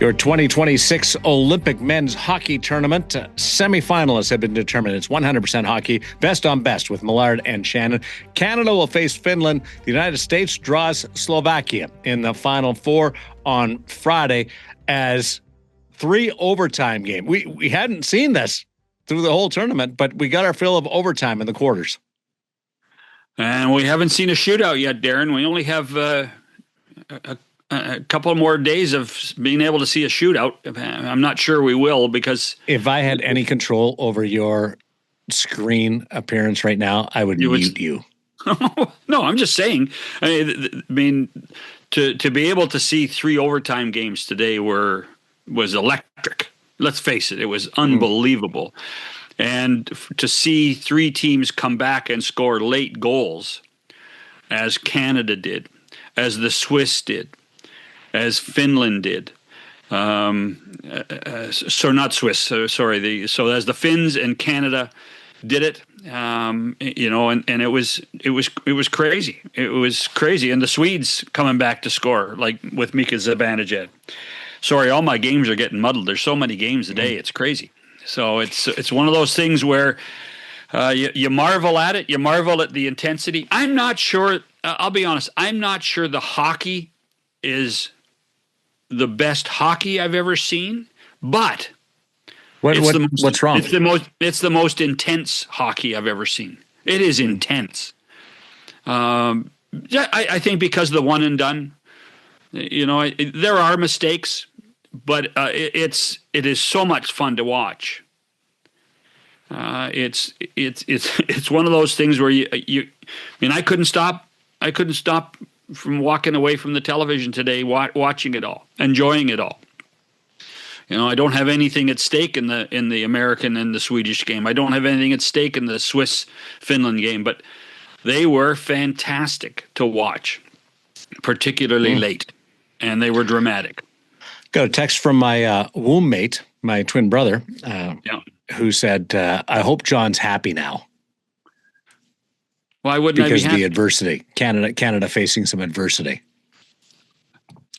Your 2026 Olympic men's hockey tournament semifinalists have been determined. It's 100% hockey, best on best with Millard and Shannon. Canada will face Finland. The United States draws Slovakia in the Final Four on Friday as 3 overtime game. We hadn't seen this through the whole tournament, but we got our fill of overtime in the quarters. And we haven't seen a shootout yet, Daren. We only have a couple more days of being able to see a shootout. I'm not sure we will, because if I had any control over your screen appearance right now, I would mute you. No, I'm just saying. I mean, to be able to see 3 overtime games today was electric. Let's face it, it was unbelievable. And to see 3 teams come back and score late goals, as Canada did, as the Swiss did, as Finland did. So not Swiss, sorry. So as the Finns and Canada did it, and it was crazy. It was crazy. And the Swedes coming back to score, like with Mika Zibanejad. Sorry, all my games are getting muddled. There's so many games a day. It's crazy. So it's one of those things where you marvel at it. You marvel at the intensity. I'm not sure. I'll be honest. I'm not sure the hockey is the best hockey I've ever seen, but what's wrong? It's the most intense hockey I've ever seen. It is intense. I think because of the one and done. There are mistakes, but it is so much fun to watch. It's one of those things where I couldn't stop from walking away from the television today, watching it all, enjoying it all. I don't have anything at stake in the American and the Swedish game. I don't have anything at stake in the Swiss-Finland game, but they were fantastic to watch, particularly late, and they were dramatic. Got a text from my womb mate, my twin brother, who said, I hope John's happy now. Why wouldn't I be happy? Because of the adversity. Canada facing some adversity.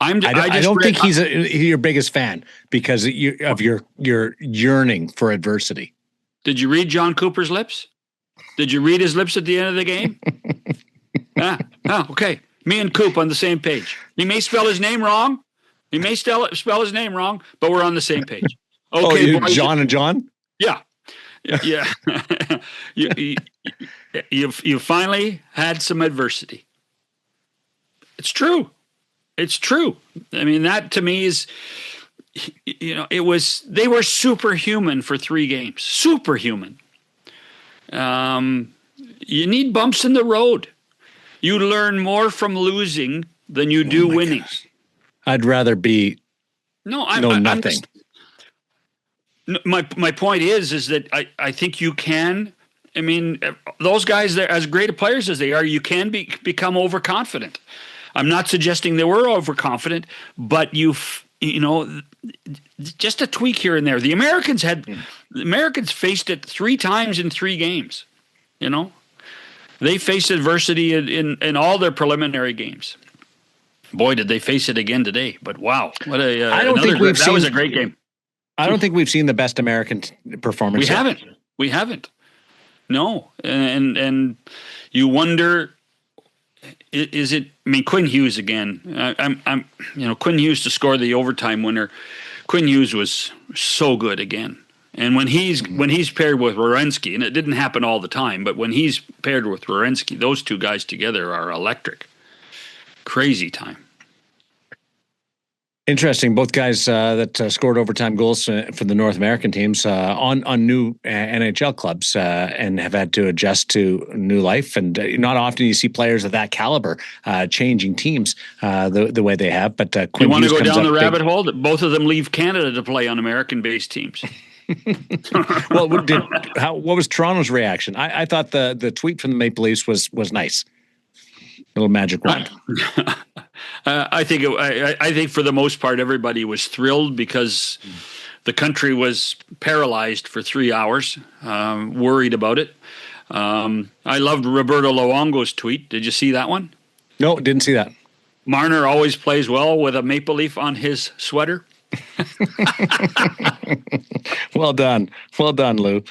I don't think he's your biggest fan because of your yearning for adversity. Did you read John Cooper's lips? Did you read his lips at the end of the game? Okay. Me and Coop on the same page. He may spell his name wrong. He may spell his name wrong, but we're on the same page. Okay, John and John? Yeah. You finally had some adversity. It's true. It's true. I mean, that to me is, they were superhuman for 3 games. Superhuman. You need bumps in the road. You learn more from losing than you do winning. Goodness. I'd rather be nothing. My point is that I think you can. I mean, those guys, they're as great players as they are, you can become overconfident. I'm not suggesting they were overconfident, but just a tweak here and there. The Americans faced it 3 times in 3 games. They faced adversity in all their preliminary games. Boy, did they face it again today! But wow, what a that was a great game. I don't think we've seen the best American performance. We haven't. No, and you wonder, is it? I mean, Quinn Hughes again. Quinn Hughes to score the overtime winner. Quinn Hughes was so good again, and when he's paired with Werenski, and it didn't happen all the time, but when he's paired with Werenski, those 2 guys together are electric. Crazy time. Interesting. Both guys that scored overtime goals for the North American teams on new NHL clubs and have had to adjust to new life. And not often you see players of that caliber changing teams the way they have. But you want to go down the rabbit hole that both of them leave Canada to play on American-based teams. Well, what was Toronto's reaction? I thought the tweet from the Maple Leafs was nice. A little magic wand. I think for the most part everybody was thrilled because the country was paralyzed for 3 hours, worried about it. I loved Roberto Luongo's tweet. Did you see that one? No, didn't see that. Marner always plays well with a maple leaf on his sweater. Well done. Well done, Lou.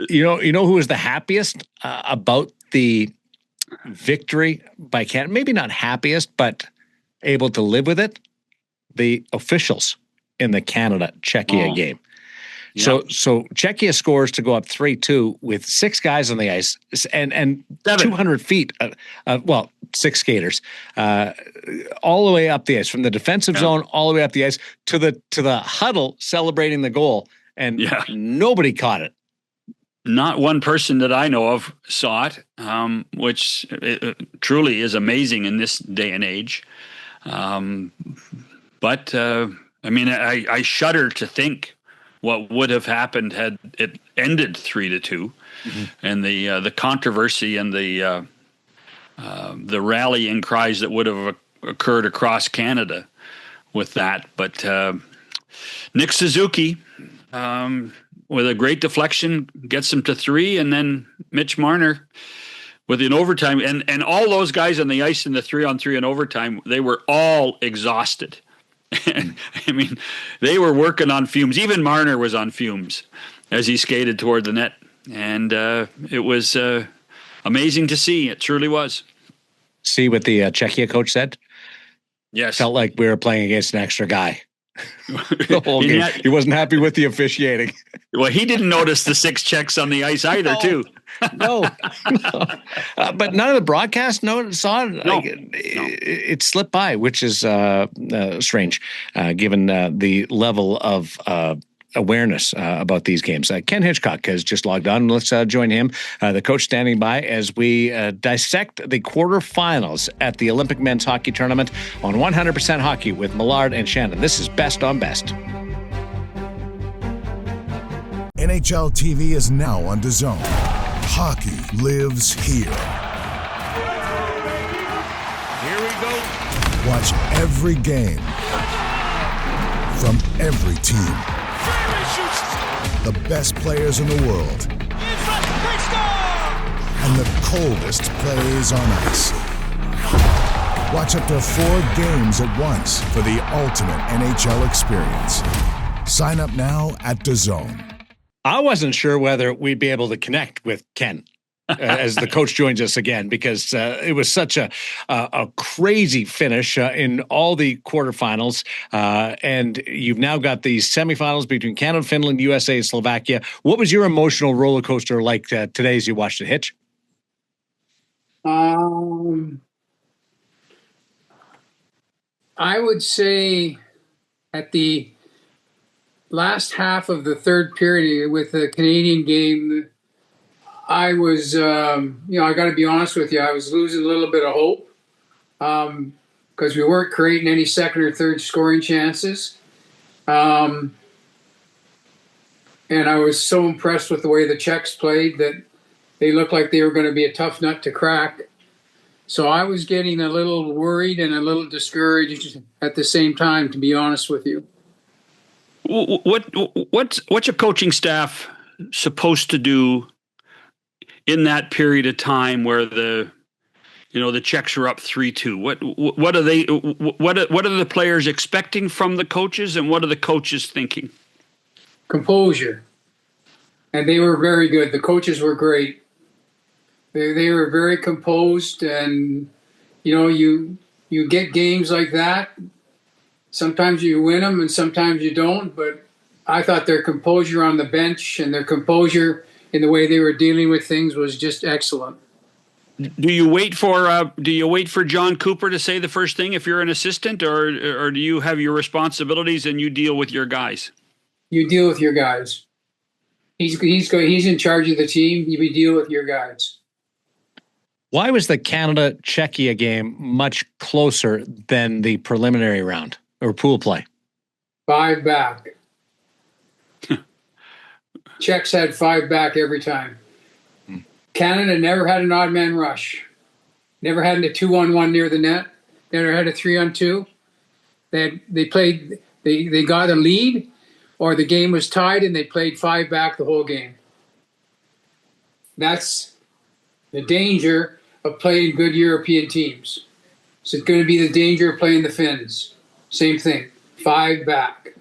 You know who was the happiest about the victory by Canada? Maybe not happiest, but able to live with it? The officials in the Canada-Czechia game. Yep. So Czechia scores to go up 3-2 with 6 guys on the ice and 200 feet, 6 skaters, all the way up the ice, from the defensive zone all the way up the ice to the huddle celebrating the goal, and nobody caught it. Not one person that I know of saw it, which truly is amazing in this day and age. But I shudder to think what would have happened had it ended 3-2, and the controversy and the rallying cries that would have occurred across Canada with that. But Nick Suzuki, with a great deflection, gets them to 3, and then Mitch Marner with an overtime, and all those guys on the ice in the 3-on-3 in overtime, they were all exhausted. I mean, they were working on fumes. Even Marner was on fumes as he skated toward the net. And it was amazing to see. It truly was. See what the Czechia coach said? Yes. Felt like we were playing against an extra guy. The whole game. He wasn't happy with the officiating. Well, he didn't notice the 6 Czechs on the ice either, too. No. But none of the broadcast saw it. No. It slipped by, which is strange, given the level of awareness about these games. Ken Hitchcock has just logged on. Let's join him, the coach, standing by as we dissect the quarterfinals at the Olympic men's hockey tournament on 100% Hockey with Millard and Shannon. This is Best on Best. NHL TV is now on DAZN. Hockey lives here. Here we go. Watch every game from every team. The best players in the world. And the coldest plays on ice. Watch up to 4 games at once for the ultimate NHL experience. Sign up now at DAZN. I wasn't sure whether we'd be able to connect with Ken as the coach joins us again, because it was such a crazy finish in all the quarterfinals. And you've now got the semifinals between Canada, Finland, USA, and Slovakia. What was your emotional roller coaster like today as you watched it, Hitch? I would say at the last half of the third period with the Canadian game, I was, I got to be honest with you, I was losing a little bit of hope because we weren't creating any second or third scoring chances. And I was so impressed with the way the Czechs played that they looked like they were going to be a tough nut to crack. So I was getting a little worried and a little discouraged at the same time, to be honest with you. What's your coaching staff supposed to do in that period of time where the Czechs are up 3-2? What are they? What are the players expecting from the coaches, and what are the coaches thinking? Composure, and they were very good. The coaches were great. They were very composed, and you get games like that. Sometimes you win them and sometimes you don't, but I thought their composure on the bench and their composure in the way they were dealing with things was just excellent. Do you wait for John Cooper to say the first thing if you're an assistant, or do you have your responsibilities and you deal with your guys? You deal with your guys. He's in charge of the team. You deal with your guys. Why was the Canada-Czechia game much closer than the preliminary round or pool play? 5 back. Czechs had 5 back every time. Canada never had an odd man rush. Never had a 2-on-1 near the net. Never had a 3-on-2. They got a lead, or the game was tied and they played 5 back the whole game. That's the danger of playing good European teams. So it's going to be the danger of playing the Finns. Same thing, 5 back.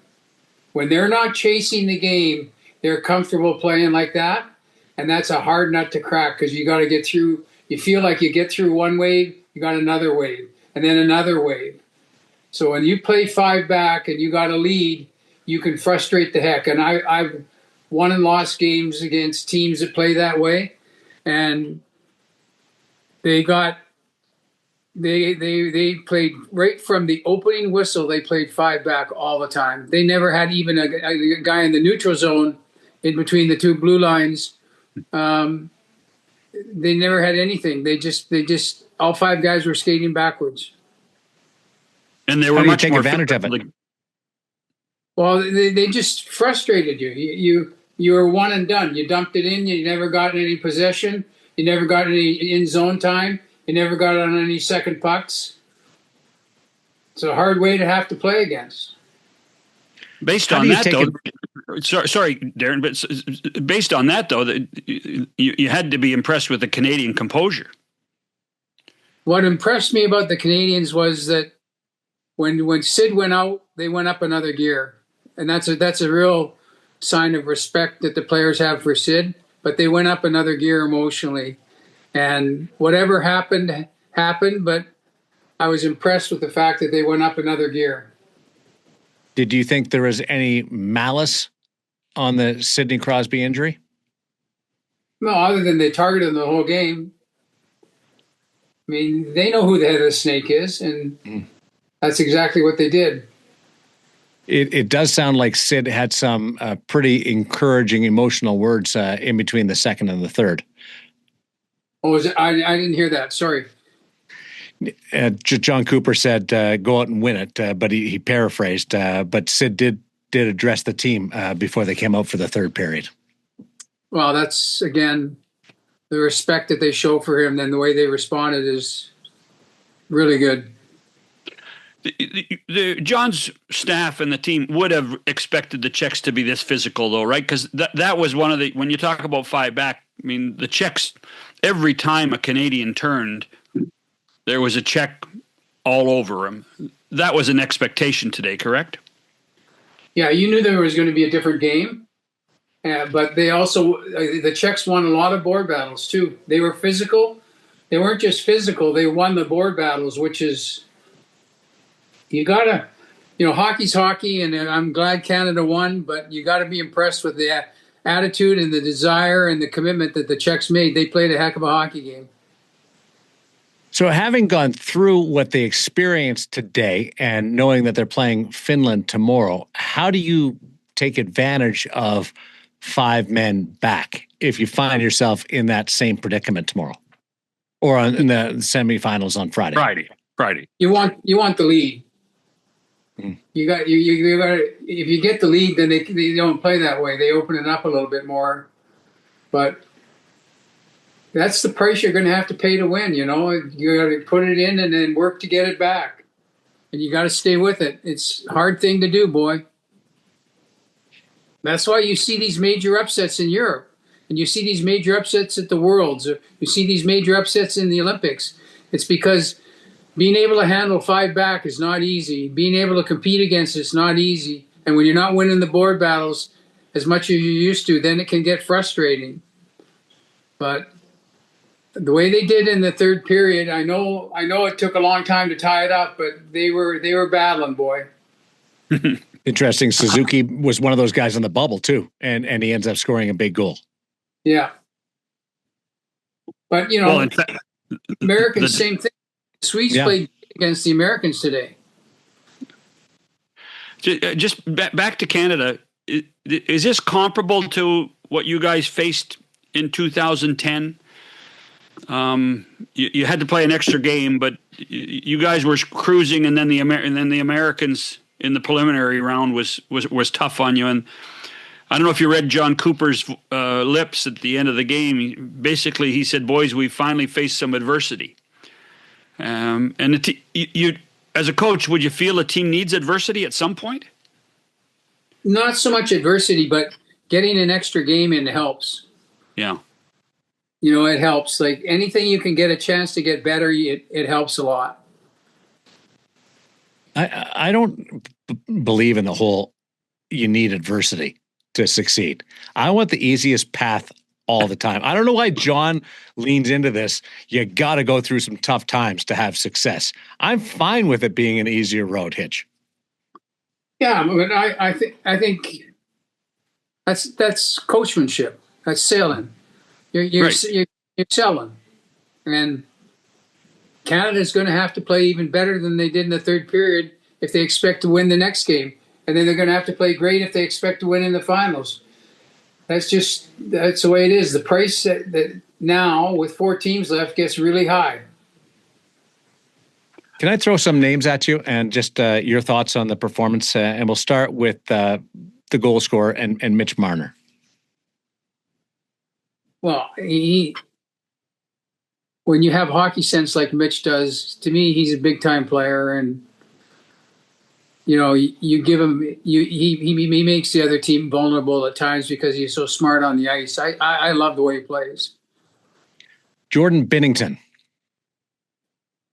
When they're not chasing the game, they're comfortable playing like that. And that's a hard nut to crack because you got to get through. You feel like you get through one wave, you got another wave, and then another wave. So when you play 5 back and you got a lead, you can frustrate the heck. And I've won and lost games against teams that play that way. And they played right from the opening whistle. They played 5 back all the time. They never had even a guy in the neutral zone in between the two blue lines. They never had anything. They just all 5 guys were skating backwards. And they were much take more advantage of it. Well, they just frustrated you. You were one and done. You dumped it in. You never got any possession. You never got any in zone time. You never got on any second pucks. It's a hard way to have to play against. Based on that, though, sorry, Daren, but based on that, though, you had to be impressed with the Canadian composure. What impressed me about the Canadians was that when Sid went out, they went up another gear, and that's a real sign of respect that the players have for Sid. But they went up another gear emotionally, and whatever happened. But I was impressed with the fact that they went up another gear. Did you think there was any malice on the Sidney Crosby injury? No, other than they targeted him the whole game. I mean, they know who the head of the snake is, and that's exactly what they did. It does sound like Sid had some pretty encouraging emotional words in between the second and the third. Oh, I didn't hear that. Sorry. John Cooper said, go out and win it, but he paraphrased. But Sid did address the team before they came out for the third period. Well, that's, again, the respect that they show for him, then the way they responded is really good. John's staff and the team would have expected the Czechs to be this physical, though, right? Because that was one of the, when you talk about 5 back, I mean, the Czechs, every time a Canadian turned, there was a Czech all over him. That was an expectation today, correct? Yeah, you knew there was going to be a different game. But they also, the Czechs won a lot of board battles, too. They were physical. They weren't just physical. They won the board battles, which is, you got to, hockey's hockey, and I'm glad Canada won, but you got to be impressed with the attitude and the desire and the commitment that the Czechs made. They played a heck of a hockey game. So having gone through what they experienced today and knowing that they're playing Finland tomorrow, how do you take advantage of 5 men back if you find yourself in that same predicament tomorrow or in the semifinals on Friday? Friday. You want the lead. You got if you get the lead, then they don't play that way. They open it up a little bit more, but that's the price you're going to have to pay to win. You got to put it in and then work to get it back, and you got to stay with it. It's a hard thing to do, boy. That's why you see these major upsets in Europe, and you see these major upsets at the Worlds, or you see these major upsets in the Olympics. It's because being able to handle 5 back is not easy. Being able to compete against it's not easy. And when you're not winning the board battles as much as you used to, then it can get frustrating. But the way they did in the third period, I know it took a long time to tie it up, but they were battling, boy. Interesting. Suzuki was one of those guys on the bubble too, and he ends up scoring a big goal. Yeah. But well, in fact, Americans, same thing. The Swedes played against the Americans today. Just back to Canada, is this comparable to what you guys faced in 2010? You had to play an extra game, but you guys were cruising, and then the Americans in the preliminary round was tough on you. And I don't know if you read John Cooper's lips at the end of the game. Basically, he said, "Boys, we finally faced some adversity." And you, as a coach, would you feel a team needs adversity at some point? Not so much adversity, but getting an extra game in helps. Yeah. It helps. Like anything you can get a chance to get better, it helps a lot. I don't believe in the whole you need adversity to succeed. I want the easiest path all the time. I don't know why John leans into this. You got to go through some tough times to have success. I'm fine with it being an easier road, Hitch. Yeah, but I think that's coachmanship. That's sailing. You're Right. you're selling, and Canada's going to have to play even better than they did in the third period if they expect to win the next game, and then they're going to have to play great if they expect to win in the finals. That's the way it is. The price that now with 4 teams left gets really high. Can I throw some names at you and just your thoughts on the performance? And we'll start with the goal scorer and Mitch Marner. Well, when you have hockey sense like Mitch does, to me, he's a big time player, and you give him he makes the other team vulnerable at times because he's so smart on the ice. I love the way he plays. Jordan Binnington.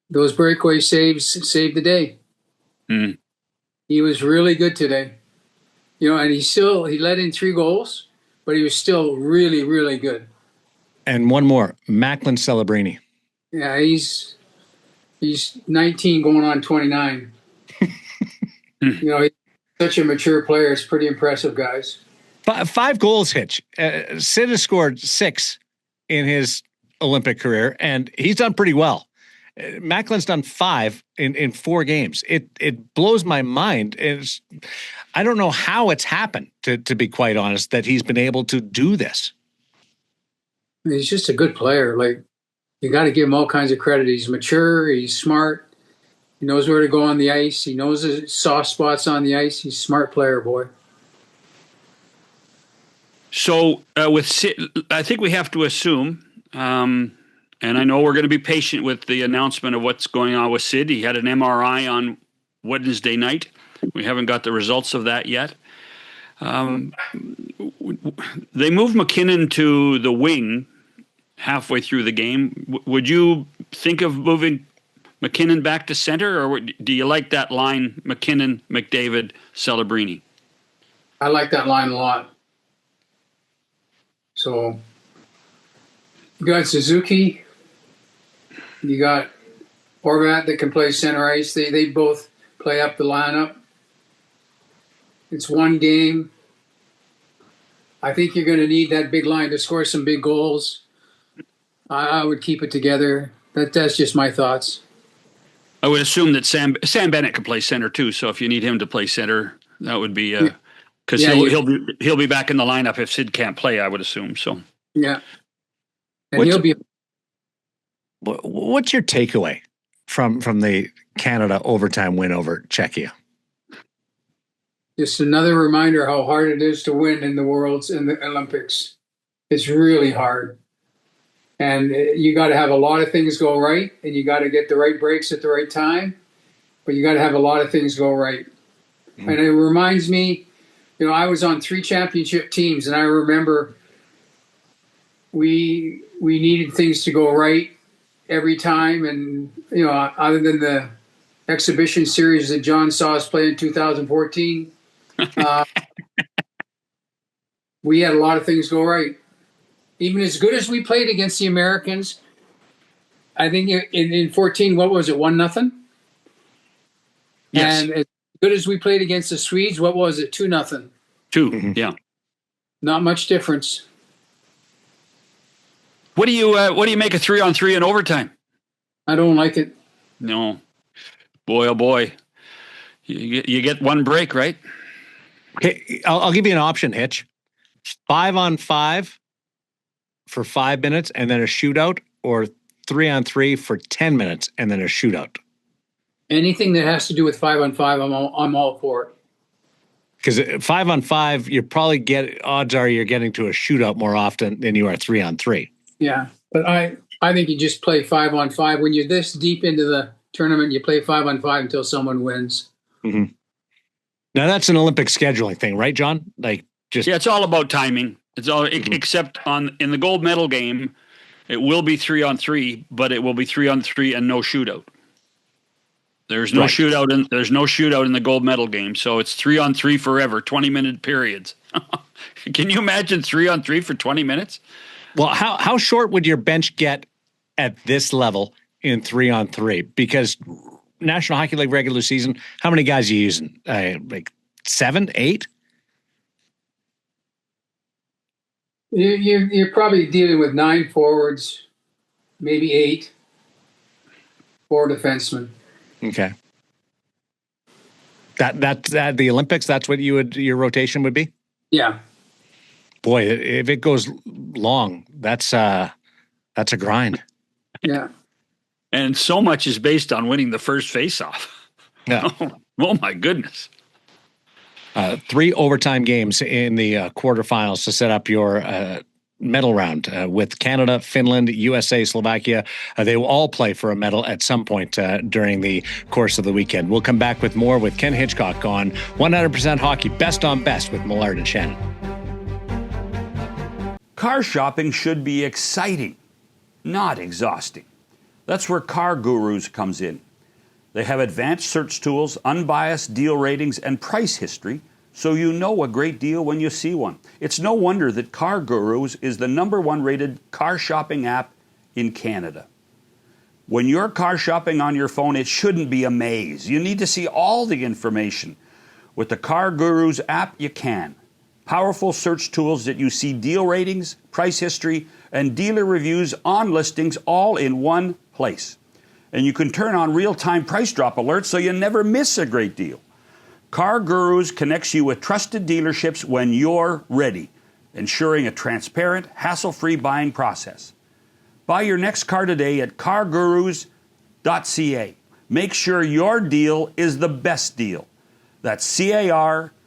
Those breakaway saves saved the day. Mm. He was really good today. And he let in 3 goals, but he was still really, really good. And one more, Macklin Celebrini. Yeah, he's 19 going on 29. He's such a mature player. It's pretty impressive, guys. 5 goals, Hitch. Sid has scored 6 in his Olympic career, and he's done pretty well. Macklin's done 5 in 4 games. It blows my mind. I don't know how it's happened, to be quite honest, that he's been able to do this. He's just a good player. Like, you got to give him all kinds of credit. He's mature. He's smart. He knows where to go on the ice. He knows the soft spots on the ice. He's a smart player, boy. So with Sid, I think we have to assume, and I know we're going to be patient with the announcement of what's going on with Sid. He had an MRI on Wednesday night. We haven't got the results of that yet. They moved McKinnon to the wing halfway through the game. Would you think of moving McKinnon back to center, or do you like that line, McKinnon, McDavid, Celebrini? I like that line a lot. So you got Suzuki, you got Horvat that can play center ice. They both play up the lineup. It's one game. I think you're going to need that big line to score some big goals. I would keep it together. That's just my thoughts. I would assume that Sam Bennett could play center too. So if you need him to play center, that would be because he'll be back in the lineup if Sid can't play. I would assume so. Yeah, and he'll be. What's your takeaway from the Canada overtime win over Czechia? Just another reminder how hard it is to win in the Worlds and the Olympics. It's really hard. And you got to have a lot of things go right, and you got to get the right breaks at the right time, but you got to have a lot of things go right. Mm-hmm. And it reminds me, I was on 3 championship teams, and I remember we needed things to go right every time. And, other than the exhibition series that John saw us play in 2014, we had a lot of things go right. Even as good as we played against the Americans, I think in 14, what was it, 1-0? Yes. And as good as we played against the Swedes, what was it, 2-0? 2, mm-hmm. Yeah. Not much difference. What do you make a 3-on-3 in overtime? I don't like it. No. Boy, oh boy. You get one break, right? Okay, I'll give you an option, Hitch. 5-on-5 for 5 minutes and then a shootout, or 3-on-3 for 10 minutes and then a shootout. Anything that has to do with 5-on-5, I'm all for it. Because 5-on-5, you probably odds are you're getting to a shootout more often than you are 3-on-3. Yeah, but I think you just play 5-on-5. When you're this deep into the tournament, you play 5-on-5 until someone wins. Mm-hmm. Now that's an Olympic scheduling thing, right, John? It's all about timing. It's all except in the gold medal game, it will be 3-on-3, but it will be 3-on-3 and no shootout. There's no shootout in the gold medal game, so it's 3-on-3 forever, 20-minute periods. Can you imagine 3-on-3 for 20 minutes? Well, how short would your bench get at this level in 3-on-3? Because National Hockey League regular season, how many guys are you using? Like 7, 8? You're probably dealing with 9 forwards, maybe 8, 4 defensemen. Okay. That's the Olympics. That's what your rotation would be. Yeah. Boy, if it goes long, that's a grind. Yeah. And so much is based on winning the first faceoff. Yeah. Oh my goodness. 3 overtime games in the quarterfinals to set up your medal round with Canada, Finland, USA, Slovakia. They will all play for a medal at some point during the course of the weekend. We'll come back with more with Ken Hitchcock on 100% Hockey, Best on Best with Millard and Shannon. Car shopping should be exciting, not exhausting. That's where Car Gurus comes in. They have advanced search tools, unbiased deal ratings, and price history, so you know a great deal when you see one. It's no wonder that Car Gurus is the #1 rated car shopping app in Canada. When you're car shopping on your phone, it shouldn't be a maze. You need to see all the information. With the Car Gurus app, you can. Powerful search tools that you see deal ratings, price history, and dealer reviews on listings all in one place. And you can turn on real-time price drop alerts so you never miss a great deal. Car Gurus connects you with trusted dealerships when you're ready, ensuring a transparent, hassle-free buying process. Buy your next car today at cargurus.ca. Make sure your deal is the best deal. That's cargurus.ca.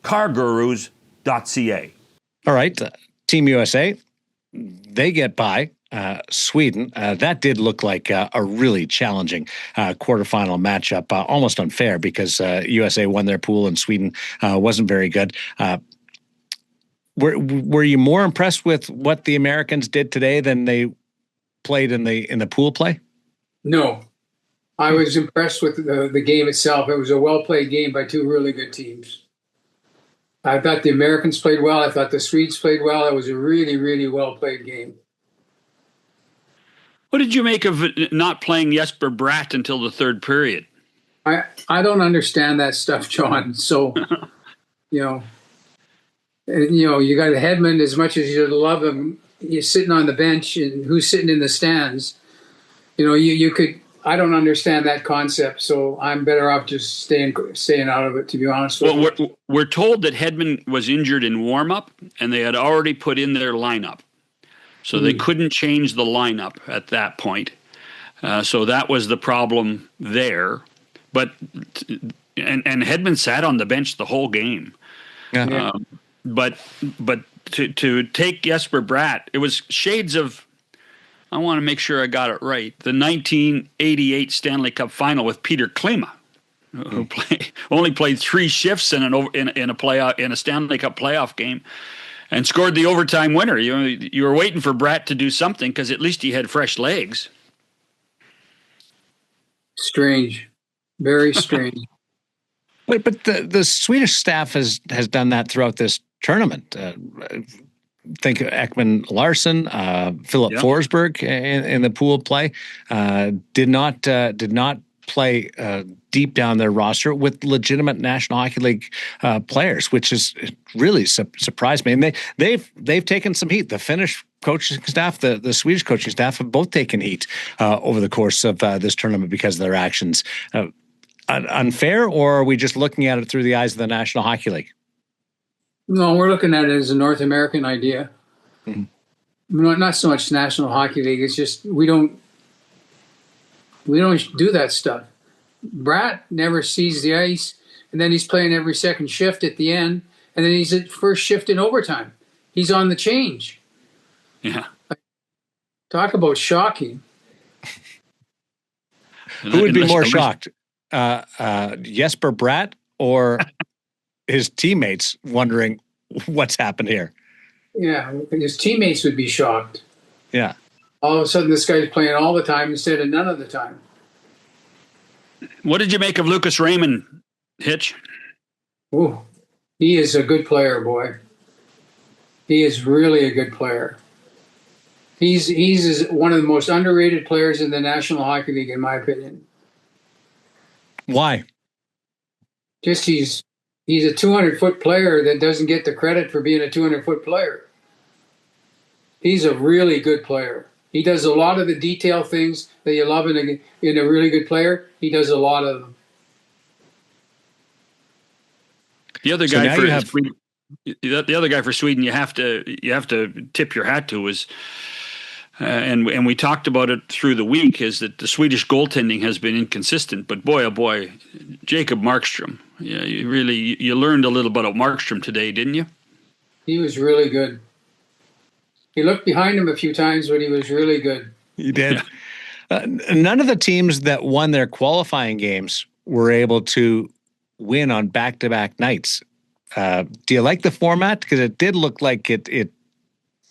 cargurus.ca. All right, Team USA, they get by Sweden. That did look like a really challenging quarterfinal matchup, almost unfair because USA won their pool and Sweden wasn't very good. Were you more impressed with what the Americans did today than they played in the pool play? No. I was impressed with the game itself. It was a well-played game by 2 really good teams. I thought the Americans played well. I thought the Swedes played well. It was a really, really well-played game. What did you make of not playing Jesper Bratt until the third period? I don't understand that stuff, John. So, you got Hedman, as much as you love him, he's sitting on the bench, and who's sitting in the stands? You could. I don't understand that concept, so I'm better off just staying out of it, to be honest with you. Well, we're told that Hedman was injured in warm-up, and they had already put in their lineup. So they couldn't change the lineup at that point. So that was the problem there. But and Hedman sat on the bench the whole game. Yeah. But to take Jesper Bratt, it was shades of, I want to make sure I got it right, the 1988 Stanley Cup Final with Peter Klima, who only played 3 shifts in a Stanley Cup playoff game, and scored the overtime winner. You were waiting for Bratt to do something because at least he had fresh legs. Strange, very strange. Wait, but the Swedish staff has done that throughout this tournament. Think of Ekman Larsson, Philip Forsberg in the pool play did not play deep down their roster with legitimate National Hockey League players, which is really surprised me. And they've taken some heat. The Finnish coaching staff, the Swedish coaching staff have both taken heat over the course of this tournament because of their actions. Unfair, or are we just looking at it through the eyes of the National Hockey League? No, we're looking at it as a North American idea. Mm-hmm. Not so much National Hockey League. It's just we don't do that stuff. Bratt never sees the ice, and then he's playing every second shift at the end, and then he's at first shift in overtime. He's on the change. Yeah. Talk about shocking. Who would be more shocked? Jesper Bratt or his teammates wondering what's happened here? Yeah, his teammates would be shocked. Yeah. All of a sudden, this guy's playing all the time instead of none of the time. What did you make of Lucas Raymond, Hitch? Ooh, he is a good player, boy. He is really a good player. He's one of the most underrated players in the National Hockey League, in my opinion. Why? Just he's a 200-foot player that doesn't get the credit for being a 200-foot player. He's a really good player. He does a lot of the detail things that you love in a really good player. He does a lot of them. The other guy the other guy for Sweden, you have to tip your hat to was, and we talked about it through the week, is that the Swedish goaltending has been inconsistent. But boy, oh boy, Jacob Markstrom. Yeah, you learned a little about Markstrom today, didn't you? He was really good. He looked behind him a few times, but he was really good. He did. None of the teams that won their qualifying games were able to win on back-to-back nights. Do you like the format? Because it did look like it,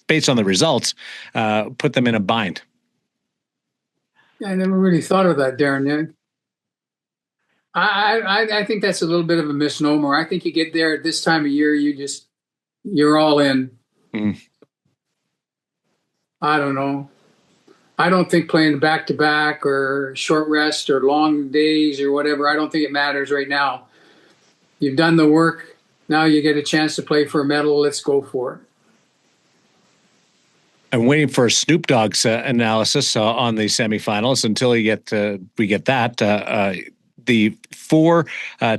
based on the results, put them in a bind. I never really thought of that, Daren. I think that's a little bit of a misnomer. I think you get there at this time of year, you're all in. Mm. I don't know. I don't think playing back-to-back or short rest or long days or whatever, I don't think it matters right now. You've done the work. Now you get a chance to play for a medal. Let's go for it. I'm waiting for Snoop Dogg's analysis on the semifinals until we get that. The four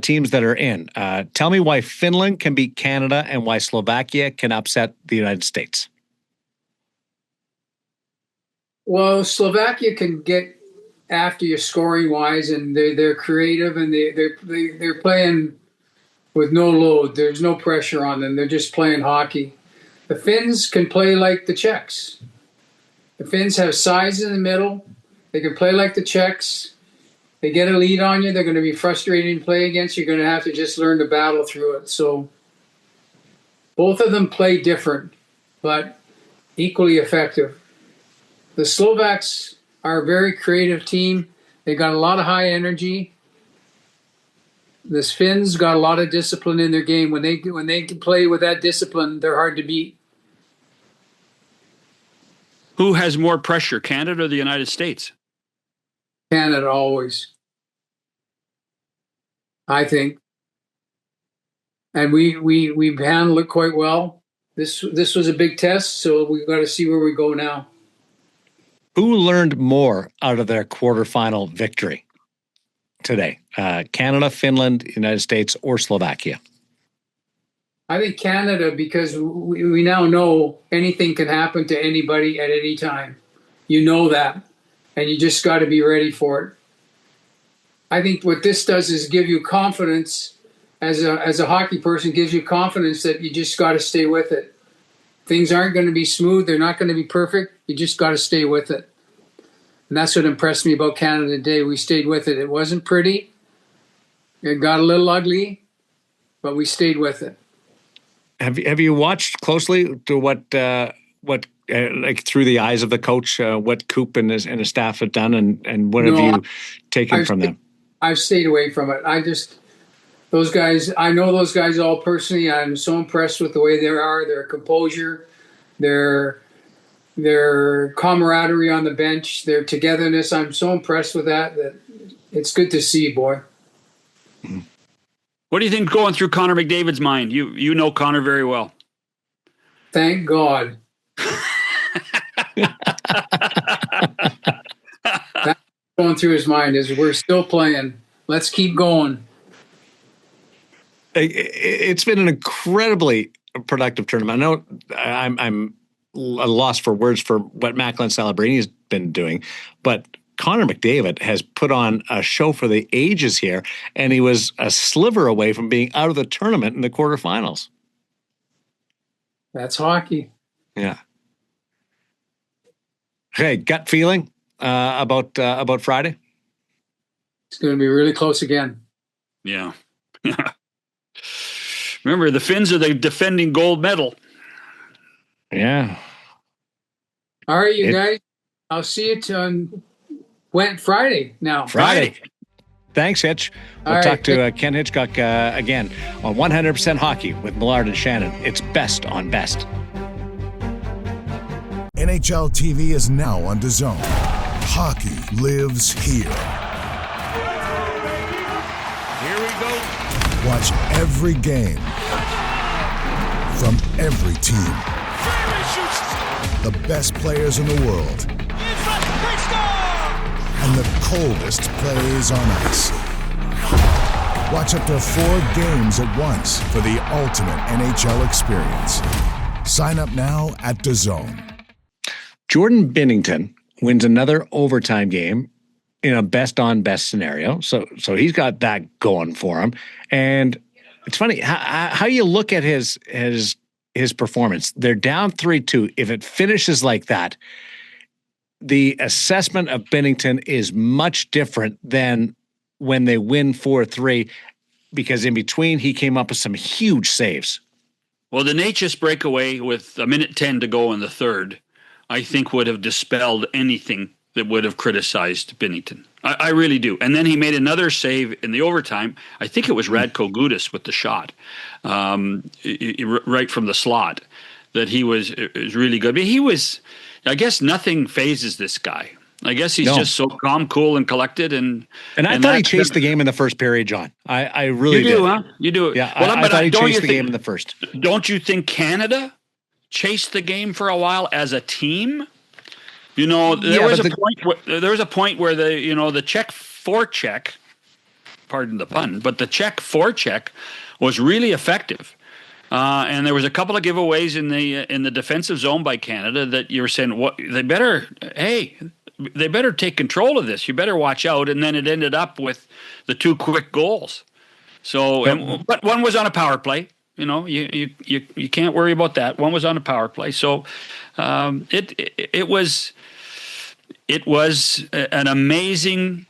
teams that are in. Tell me why Finland can beat Canada and why Slovakia can upset the United States. Well, Slovakia can get after you scoring wise, and they're creative, and they're playing with no load. There's no pressure on them. They're just playing hockey. The Finns can play like the Czechs. The Finns have size in the middle. They can play like the Czechs. They get a lead on you. They're going to be frustrating to play against. You're going to have to just learn to battle through it. So both of them play different, but equally effective. The Slovaks are a very creative team. They got a lot of high energy. The Finns got a lot of discipline in their game. When they can play with that discipline, they're hard to beat. Who has more pressure, Canada or the United States? Canada always, I think. And we've handled it quite well. This was a big test, so we've got to see where we go now. Who learned more out of their quarterfinal victory today? Canada, Finland, United States, or Slovakia? I think Canada, because we now know anything can happen to anybody at any time. You know that, and you just got to be ready for it. I think what this does is give you confidence as a hockey person, gives you confidence that you just got to stay with it. Things aren't going to be smooth. They're not going to be perfect. You just got to stay with it. And that's what impressed me about Canada today. We stayed with it. It wasn't pretty. It got a little ugly, but we stayed with it. Have you watched closely to what like through the eyes of the coach, what Coop and his staff have done, and what have you taken from them? I've stayed away from it. Those guys, I know those guys all personally. I'm so impressed with the way they are, their composure, their camaraderie on the bench, their togetherness. I'm so impressed with that it's good to see, boy. What do you think going through Connor McDavid's mind? You know Connor very well. Thank God. That's going through his mind is we're still playing. Let's keep going. It's been an incredibly productive tournament. I know I'm a loss for words for what Macklin Celebrini has been doing, but Connor McDavid has put on a show for the ages here, and he was a sliver away from being out of the tournament in the quarterfinals. That's hockey. Yeah. Okay, gut feeling about Friday? It's going to be really close again. Yeah. Remember, the Finns are the defending gold medal. Yeah. All right, you guys. I'll see it on Friday now. Friday. Thanks, Hitch. We'll All talk right. to Ken Hitchcock again on 100% Hockey with Millard and Shannon. It's best on best. NHL TV is now on DAZN. Hockey lives here. Here we go. Watch every game from every team. The best players in the world. And the coldest plays on ice. Watch up to 4 games at once for the ultimate NHL experience. Sign up now at DAZN. Jordan Binnington wins another overtime game in a best on best scenario. So he's got that going for him. And it's funny how you look at his performance. They're down 3-2. If it finishes like that, the assessment of Binnington is much different than when they win 4-3, because in between he came up with some huge saves. Well, the Natchez breakaway with 1:10 to go in the third, I think would have dispelled anything that would have criticized Binnington. I really do. And then he made another save in the overtime. I think it was Radko Gudas with the shot, right from the slot, that he was really good. But I guess nothing phases this guy. I guess he's just so calm, cool, and collected. And I thought he chased the game in the first period, John. I really did. You do, huh? You do. Yeah, well, I thought he chased the game in the first. Don't you think Canada chased the game for a while as a team? There was a point where the Czech forecheck, pardon the pun, but the Czech forecheck was really effective. And there was a couple of giveaways in the defensive zone by Canada that you were saying, they better take control of this. You better watch out. And then it ended up with the 2 quick goals. So, but one was on a power play. You can't worry about that. One was on a power play. So, it was an amazing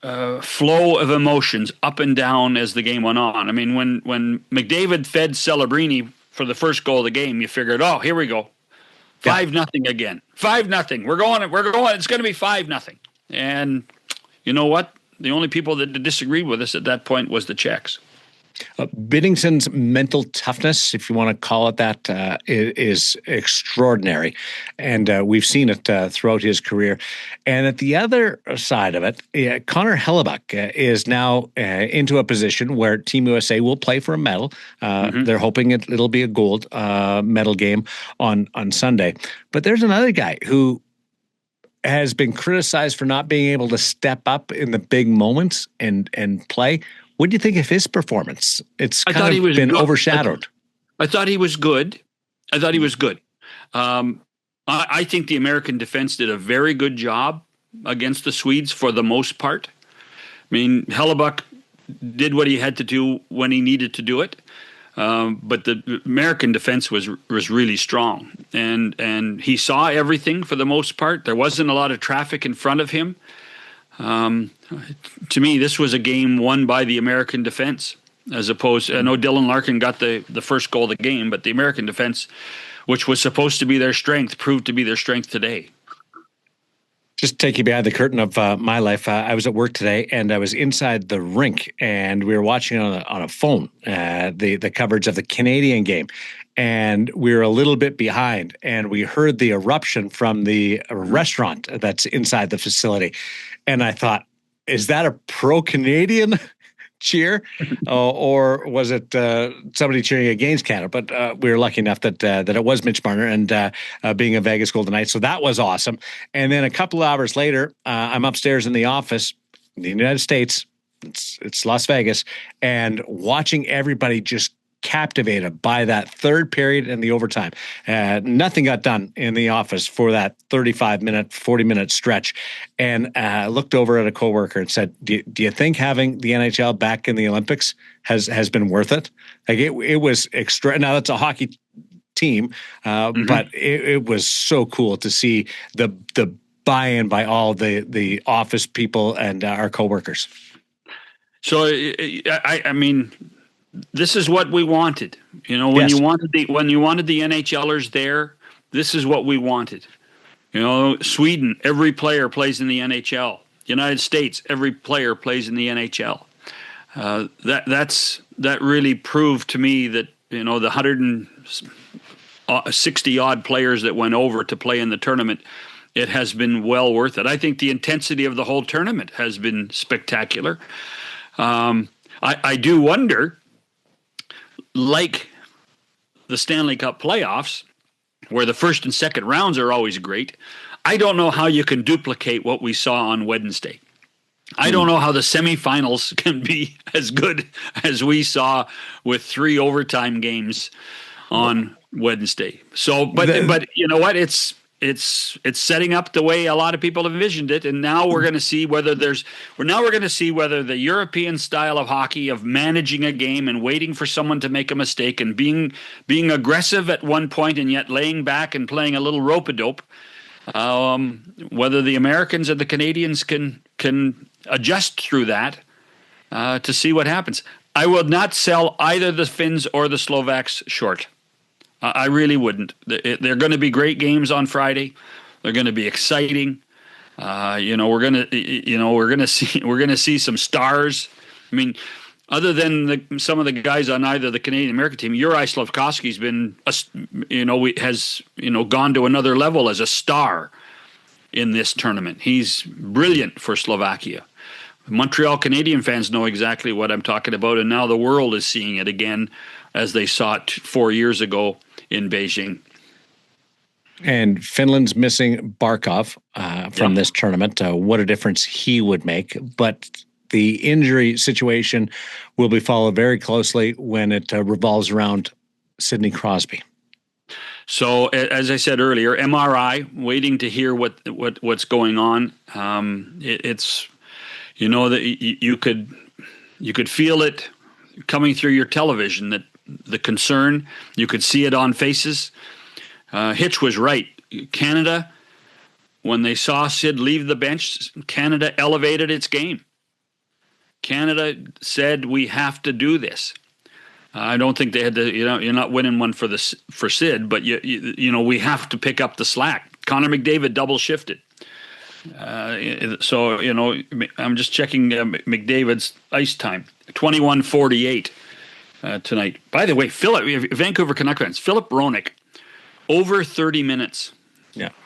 flow of emotions up and down as the game went on. I mean, when McDavid fed Celebrini for the first goal of the game, you figured, oh, here we go, 5-0 again, 5-0. We're going. It's going to be 5-0. And you know what? The only people that disagreed with us at that point was the Czechs. Binnington's mental toughness, if you want to call it that, is extraordinary. And we've seen it throughout his career. And at the other side of it, Connor Hellebuck is now into a position where Team USA will play for a medal. They're hoping it'll be a gold medal game on Sunday. But there's another guy who has been criticized for not being able to step up in the big moments and play. What do you think of his performance? It's kind of been overshadowed. I thought he was good. I think the American defense did a very good job against the Swedes for the most part. I mean, Hellebuck did what he had to do when he needed to do it. But the American defense was really strong. And he saw everything for the most part. There wasn't a lot of traffic in front of him. To me, this was a game won by the American defense, as opposed. I know Dylan Larkin got the first goal of the game, but the American defense, which was supposed to be their strength, proved to be their strength today. Just take you behind the curtain of my life. I was at work today, and I was inside the rink, and we were watching on a phone the coverage of the Canadian game, and we were a little bit behind, and we heard the eruption from the restaurant that's inside the facility, and I thought, is that a pro-Canadian cheer, or was it somebody cheering against Canada? But we were lucky enough that it was Mitch Marner, and being a Vegas Golden Knight, so that was awesome. And then a couple of hours later, I'm upstairs in the office in the United States. It's Las Vegas, and watching everybody just captivated by that third period and the overtime. Nothing got done in the office for that 35-minute, 40-minute stretch. And looked over at a coworker and said, do you think having the NHL back in the Olympics has been worth it? Like it was extra. Now that's a hockey team, but it was so cool to see the buy-in by all the office people and our coworkers. So I mean, this is what we wanted. When Yes. you wanted the NHLers there, this is what we wanted. You know, Sweden, every player plays in the NHL. United States, every player plays in the NHL. That really proved to me that, you know, the 160 odd players that went over to play in the tournament, it has been well worth it. I think the intensity of the whole tournament has been spectacular. I do wonder, like the Stanley Cup playoffs, where the first and second rounds are always great, I don't know how you can duplicate what we saw on Wednesday. I don't know how the semifinals can be as good as we saw with 3 overtime games on Wednesday. So, but you know what? It's setting up the way a lot of people envisioned it, and now we're going to see whether the European style of hockey of managing a game and waiting for someone to make a mistake and being aggressive at one point and yet laying back and playing a little rope-a-dope, whether the Americans and the Canadians can adjust through that to see what happens. I will not sell either the Finns or the Slovaks short. I really wouldn't. They're going to be great games on Friday. They're going to be exciting. We're going to see some stars. I mean, other than some of the guys on either the Canadian American team, Juraj Slafkovsky's been, has gone to another level as a star in this tournament. He's brilliant for Slovakia. Montreal Canadian fans know exactly what I'm talking about, and now the world is seeing it again as they saw it 4 years ago in Beijing. And Finland's missing Barkov from this tournament. What a difference he would make. But the injury situation will be followed very closely when it revolves around Sidney Crosby. So, as I said earlier, MRI, waiting to hear what's going on. It's, you know, that you could feel it coming through your television, that the concern, you could see it on faces. Hitch was right. Canada, when they saw Sid leave the bench, Canada elevated its game. Canada said, we have to do this. I don't think they had to, you're not winning one for Sid, but we have to pick up the slack. Connor McDavid double shifted. So, I'm just checking McDavid's ice time, 21:48 tonight. By the way, Vancouver Canuck fans, Philip Hronek, over 30 minutes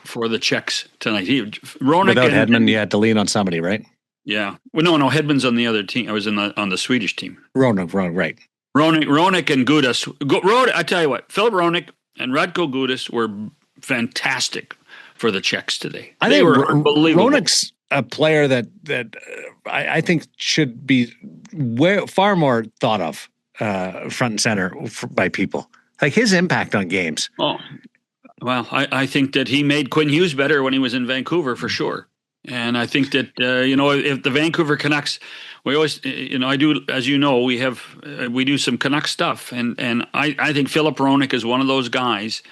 for the Czechs tonight. Hronek without Hedman, you had to lean on somebody, right? Yeah. Well, no, Hedman's on the other team. I was on the Swedish team. Hronek, right. Hronek and Gudas. I tell you what, Philip Hronek and Radko Gudas were fantastic for the Czechs today. They were unbelievable. Hronek's a player that I think should be far more thought of front and center by people. Like his impact on games. Oh, well, I think that he made Quinn Hughes better when he was in Vancouver for sure. And I think that, if the Vancouver Canucks, we always, I do, as you know, we do some Canuck stuff. And I think Philip Hronek is one of those guys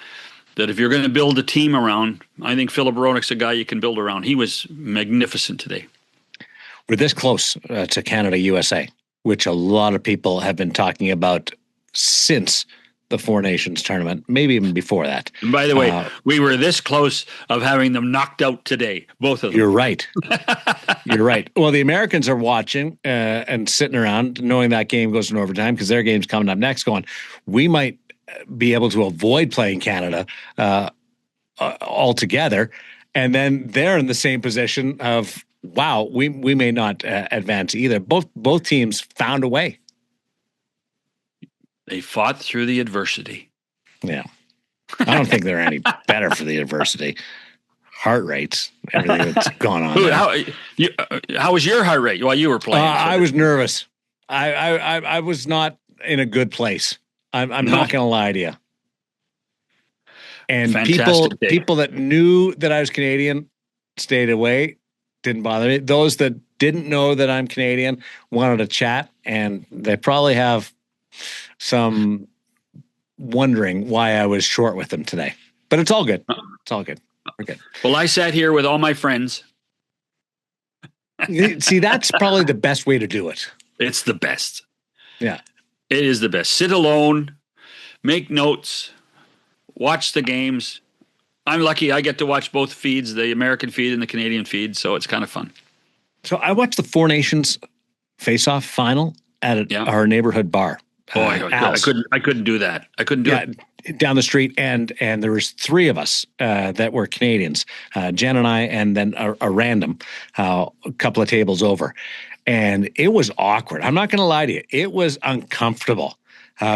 that if you're going to build a team around, I think Philip Hronek's a guy you can build around. He was magnificent today. We're this close to Canada-USA, which a lot of people have been talking about since the Four Nations tournament, maybe even before that. And by the way, we were this close of having them knocked out today, both of them. You're right. You're right. Well, the Americans are watching and sitting around knowing that game goes in overtime because their game's coming up next going, we might be able to avoid playing Canada altogether. And then they're in the same position of, wow, we may not advance either. Both teams found a way. They fought through the adversity. Yeah. I don't think they're any better for the adversity. Heart rates, everything that's gone on. How was your heart rate while you were playing? I was nervous. I was not in a good place. I'm not going to lie to you. And people that knew that I was Canadian stayed away, didn't bother me. Those that didn't know that I'm Canadian wanted to chat, and they probably have some wondering why I was short with them today. But it's all good. It's all good. We're good. Well, I sat here with all my friends. See, that's probably the best way to do it. It's the best. Yeah. It is the best. Sit alone, make notes, watch the games, I'm lucky. I get to watch both feeds, the American feed and the Canadian feed, so it's kind of fun. So I watched the Four Nations face-off final at our neighborhood bar. I couldn't do that. I couldn't do it. Down the street, and there was three of us that were Canadians, Jen and I, and then a random a couple of tables over, and it was awkward. I'm not going to lie to you, it was uncomfortable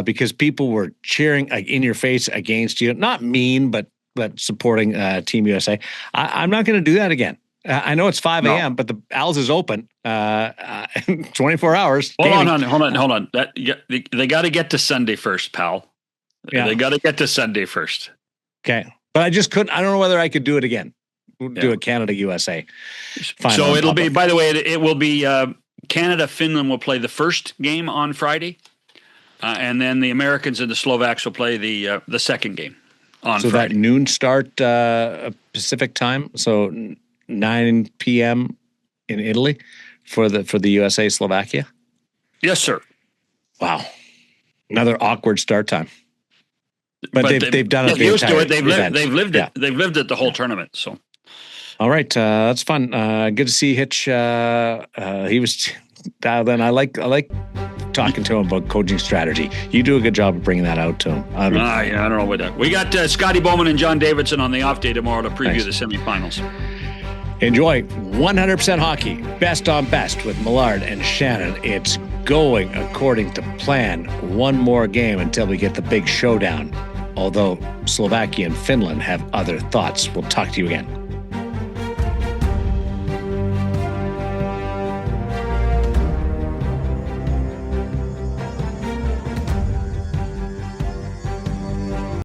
because people were cheering like in your face against you, not mean, but supporting Team USA. I'm not going to do that again. I know it's 5 a.m., but the Al's is open 24 hours. Hold on. They got to get to Sunday first, pal. Yeah. They got to get to Sunday first. Okay. But I just couldn't. I don't know whether I could do it again. Do a Canada-USA final. So it'll be, by the way, it will be Canada-Finland will play the first game on Friday. And then the Americans and the Slovaks will play the second game on Friday. So that noon start Pacific time. So 9 p.m. in Italy for the USA Slovakia. Yes, sir. Wow, another awkward start time. But they've done it. They're used to it. They've lived it. They've lived it the whole tournament. So, all right, that's fun. Good to see Hitch. He was dialed in. I like talking to him about coaching strategy. You do a good job of bringing that out to him. I don't know about that. We got Scotty Bowman and John Davidson on the off day tomorrow to preview the semifinals. Enjoy 100% hockey, best on best with Millard and Shannon. It's going according to plan. One more game until we get the big showdown. Although Slovakia and Finland have other thoughts. We'll talk to you again.